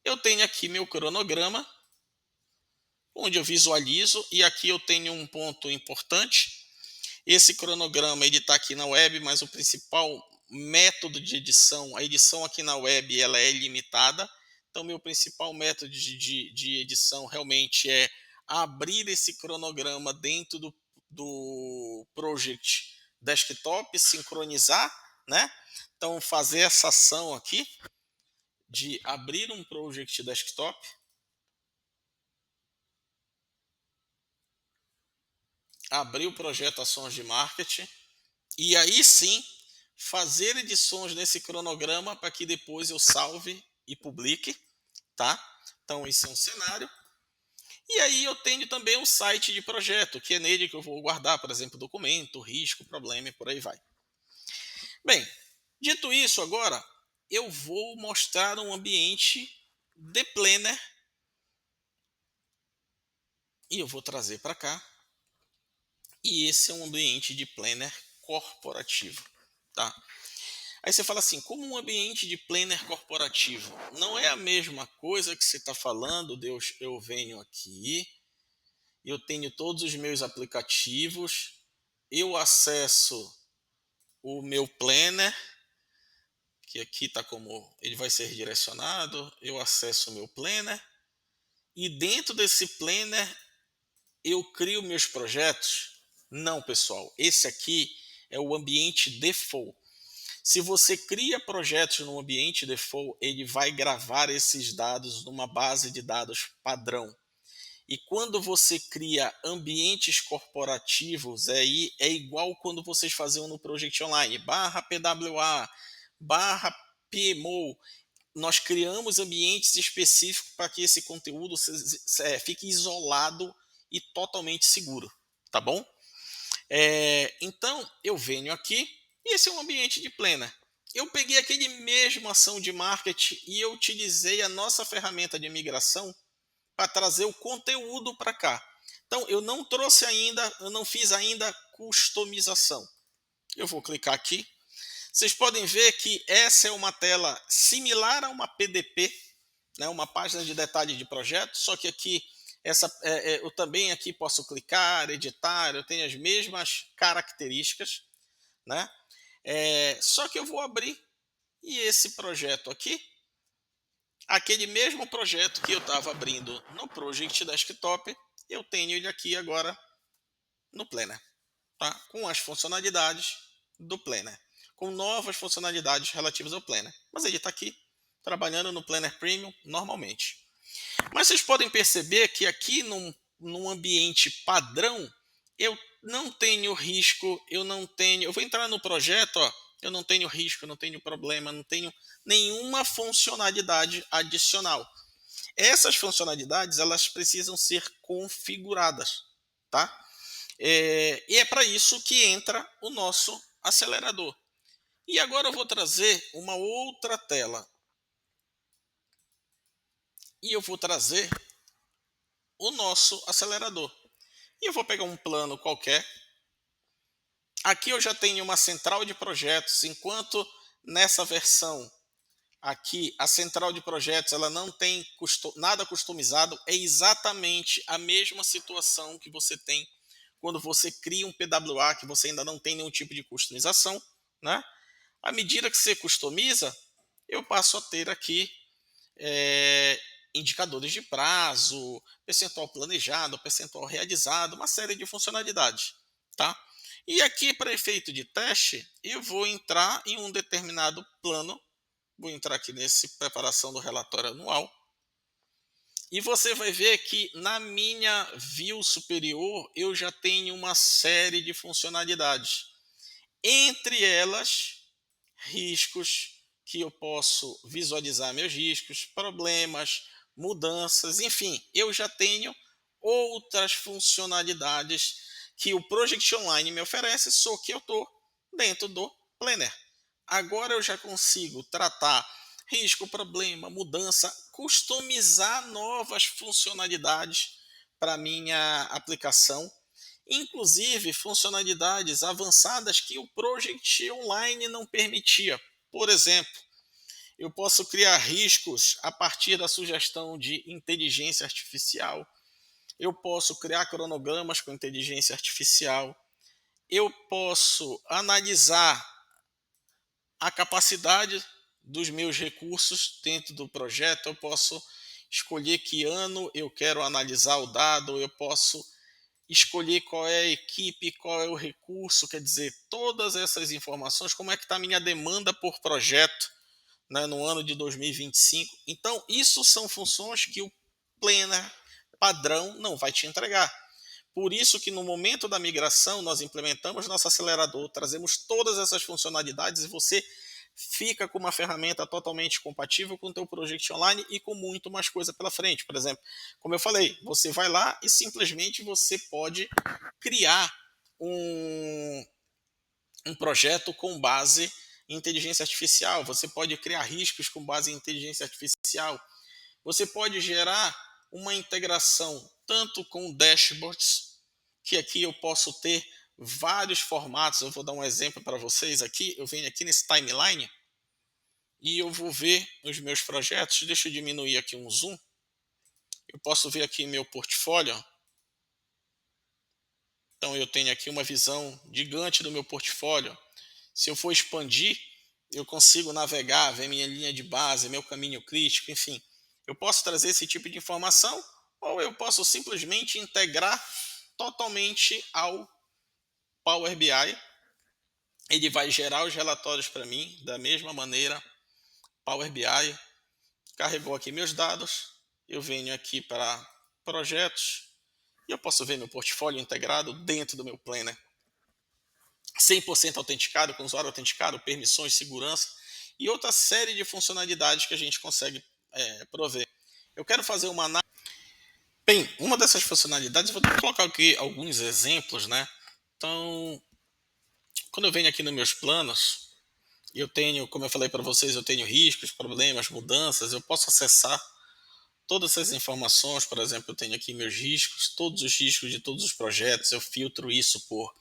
Eu tenho aqui meu cronograma, onde eu visualizo, e aqui eu tenho um ponto importante. Esse cronograma ele está aqui na web, mas o principal método de edição, a edição aqui na web ela é limitada. Então meu principal método de edição realmente é abrir esse cronograma dentro do Project Desktop, sincronizar, né? Então fazer essa ação aqui de abrir um Project Desktop, abrir o projeto Ações de Marketing e aí sim fazer edições nesse cronograma para que depois eu salve e publique, tá? Então esse é um cenário. E aí eu tenho também um site de projeto, que é nele que eu vou guardar, por exemplo, documento, risco, problema e por aí vai. Bem, dito isso agora, eu vou mostrar um ambiente de Planner e eu vou trazer para cá. E esse é um ambiente de Planner corporativo, tá? Aí você fala assim, como um ambiente de planner corporativo? Não é a mesma coisa que você está falando, Deus, eu venho aqui, eu tenho todos os meus aplicativos, eu acesso o meu planner, que aqui está como ele vai ser direcionado, eu acesso o meu planner, e dentro desse planner eu crio meus projetos? Não, pessoal, esse aqui é o ambiente default. Se você cria projetos no ambiente default, ele vai gravar esses dados numa base de dados padrão. E quando você cria ambientes corporativos, aí é igual quando vocês faziam no Project Online, barra PWA, barra PMO. Nós criamos ambientes específicos para que esse conteúdo fique isolado e totalmente seguro, tá bom? Então, eu venho aqui, e esse é um ambiente de Planner. Eu peguei aquele mesmo ação de marketing e eu utilizei a nossa ferramenta de migração para trazer o conteúdo para cá. Então, eu não trouxe ainda, eu não fiz ainda customização. Eu vou clicar aqui. Vocês podem ver que essa é uma tela similar a uma PDP, né, uma página de detalhe de projeto, só que aqui eu também aqui posso clicar, editar, eu tenho as mesmas características, né? Só que eu vou abrir e esse projeto aqui, aquele mesmo projeto que eu estava abrindo no Project Desktop, eu tenho ele aqui agora no Planner, tá? Com as funcionalidades do Planner, com novas funcionalidades relativas ao Planner. Mas ele está aqui trabalhando no Planner Premium normalmente. Mas vocês podem perceber que aqui num ambiente padrão, eu não tenho risco, eu vou entrar no projeto, ó, eu não tenho risco, não tenho problema, não tenho nenhuma funcionalidade adicional. Essas funcionalidades, elas precisam ser configuradas, tá? E é para isso que entra o nosso acelerador. E agora eu vou trazer uma outra tela. E eu vou trazer o nosso acelerador. E eu vou pegar um plano qualquer. Aqui eu já tenho uma central de projetos, enquanto nessa versão aqui a central de projetos ela não tem nada customizado, é exatamente a mesma situação que você tem quando você cria um PWA, que você ainda não tem nenhum tipo de customização, né? À medida que você customiza, eu passo a ter aqui eh, indicadores de prazo, percentual planejado, percentual realizado, uma série de funcionalidades, tá? E aqui, para efeito de teste, eu vou entrar em um determinado plano, vou entrar aqui nesse preparação do relatório anual, e você vai ver que na minha view superior eu já tenho uma série de funcionalidades. Entre elas, riscos, que eu posso visualizar meus riscos, problemas, mudanças, enfim, eu já tenho outras funcionalidades que o Project Online me oferece, só que eu estou dentro do Planner. Agora eu já consigo tratar risco, problema, mudança, customizar novas funcionalidades para minha aplicação, inclusive funcionalidades avançadas que o Project Online não permitia. Por exemplo, eu posso criar riscos a partir da sugestão de inteligência artificial, eu posso criar cronogramas com inteligência artificial, eu posso analisar a capacidade dos meus recursos dentro do projeto, eu posso escolher que ano eu quero analisar o dado, eu posso escolher qual é a equipe, qual é o recurso, quer dizer, todas essas informações, como é que está a minha demanda por projeto, né, no ano de 2025. Então, isso são funções que o Planner padrão não vai te entregar. Por isso que no momento da migração nós implementamos nosso acelerador, trazemos todas essas funcionalidades e você fica com uma ferramenta totalmente compatível com o teu Project Online e com muito mais coisa pela frente. Por exemplo, como eu falei, você vai lá e simplesmente você pode criar um, um projeto com base em inteligência artificial, você pode criar riscos com base em inteligência artificial, você pode gerar uma integração tanto com dashboards, que aqui eu posso ter vários formatos. Eu vou dar um exemplo para vocês aqui. Eu venho aqui nesse timeline e eu vou ver os meus projetos. Deixa eu diminuir aqui um zoom. Eu posso ver aqui meu portfólio. Então eu tenho aqui uma visão gigante do meu portfólio. Se eu for expandir, eu consigo navegar, ver minha linha de base, meu caminho crítico, enfim. Eu posso trazer esse tipo de informação ou eu posso simplesmente integrar totalmente ao Power BI. Ele vai gerar os relatórios para mim da mesma maneira. Power BI carregou aqui meus dados, eu venho aqui para projetos e eu posso ver meu portfólio integrado dentro do meu Planner. 100% autenticado, com usuário autenticado, permissões, segurança e outra série de funcionalidades que a gente consegue prover. Eu quero fazer uma análise. Bem, uma dessas funcionalidades, vou colocar aqui alguns exemplos, né? Então, quando eu venho aqui nos meus planos, eu tenho, como eu falei para vocês, eu tenho riscos, problemas, mudanças, eu posso acessar todas essas informações. Por exemplo, eu tenho aqui meus riscos, todos os riscos de todos os projetos, eu filtro isso por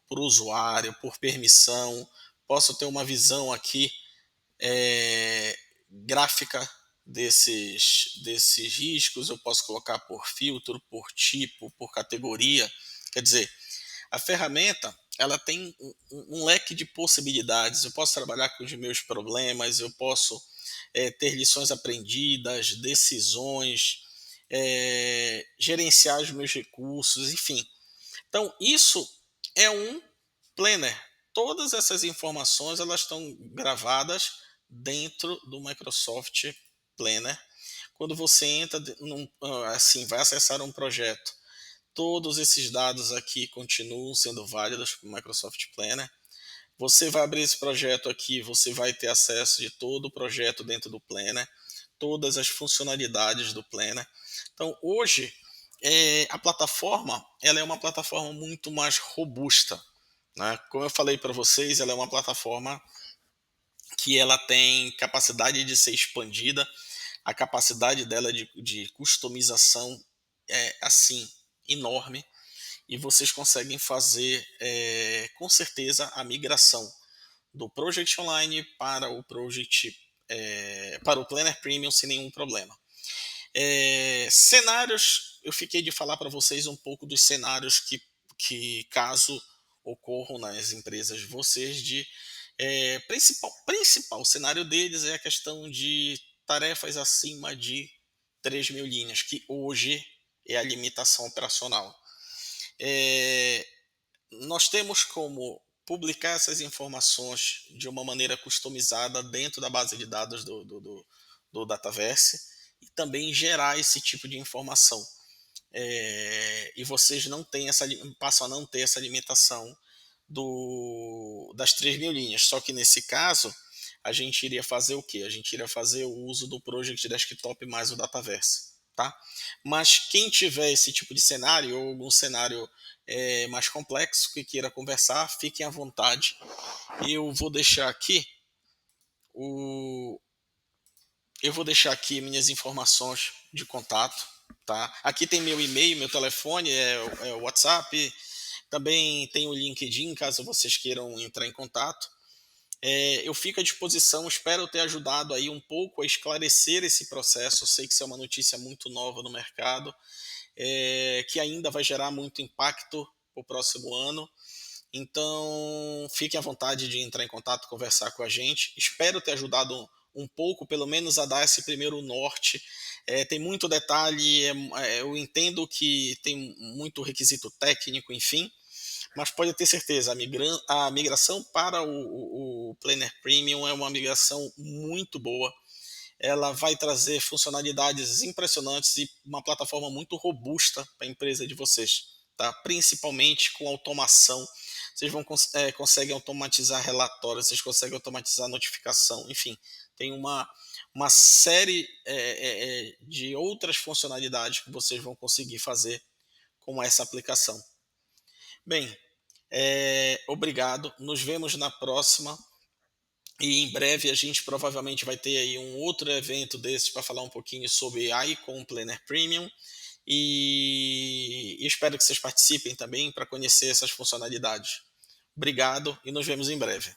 usuário, por permissão, posso ter uma visão aqui gráfica desses riscos, eu posso colocar por filtro, por tipo, por categoria. Quer dizer, a ferramenta ela tem um leque de possibilidades. Eu posso trabalhar com os meus problemas, eu posso ter lições aprendidas, decisões, gerenciar os meus recursos, enfim. Então, isso é um planner. Todas essas informações elas estão gravadas dentro do Microsoft Planner. Quando você entra assim, vai acessar um projeto, todos esses dados aqui continuam sendo válidos para o Microsoft Planner. Você vai abrir esse projeto aqui, você vai ter acesso de todo o projeto dentro do Planner, todas as funcionalidades do Planner. Então, hoje, a plataforma ela é uma plataforma muito mais robusta, né? Como eu falei para vocês, ela é uma plataforma que ela tem capacidade de ser expandida a capacidade dela de customização é, assim, enorme, e vocês conseguem fazer, com certeza, a migração do Project Online para o Project, para o Planner Premium sem nenhum problema. Cenários, eu fiquei de falar para vocês um pouco dos cenários que caso ocorram nas empresas de vocês, principal cenário deles é a questão de tarefas acima de 3.000 linhas, que hoje é a limitação operacional. Eh, Nós temos como publicar essas informações de uma maneira customizada dentro da base de dados do Dataverse e também gerar esse tipo de informação. E vocês não têm passam a não ter essa limitação das 3.000 linhas. Só que nesse caso, a gente iria fazer o quê? A gente iria fazer o uso do Project Desktop mais o Dataverse. Tá? Mas quem tiver esse tipo de cenário, ou algum cenário mais complexo que queira conversar, fiquem à vontade. Eu vou deixar aqui o, eu vou deixar aqui minhas informações de contato, tá? Aqui tem meu e-mail, meu telefone, é o WhatsApp, também tem o LinkedIn, caso vocês queiram entrar em contato. Eu fico à disposição, espero ter ajudado aí um pouco a esclarecer esse processo. Eu sei que isso é uma notícia muito nova no mercado, que ainda vai gerar muito impacto para o próximo ano. Então, fiquem à vontade de entrar em contato, conversar com a gente. Espero ter ajudado um pouco, pelo menos a dar esse primeiro norte. Tem muito detalhe, eu entendo que tem muito requisito técnico, enfim, mas pode ter certeza, a migração para o Planner Premium é uma migração muito boa. Ela vai trazer funcionalidades impressionantes e uma plataforma muito robusta para a empresa de vocês, tá? Principalmente com automação. Vocês conseguem automatizar relatórios, vocês conseguem automatizar notificação, enfim, tem uma série de outras funcionalidades que vocês vão conseguir fazer com essa aplicação. Bem, obrigado, nos vemos na próxima. E em breve a gente provavelmente vai ter aí um outro evento desses para falar um pouquinho sobre Icon Planner Premium. E espero que vocês participem também para conhecer essas funcionalidades. Obrigado e nos vemos em breve.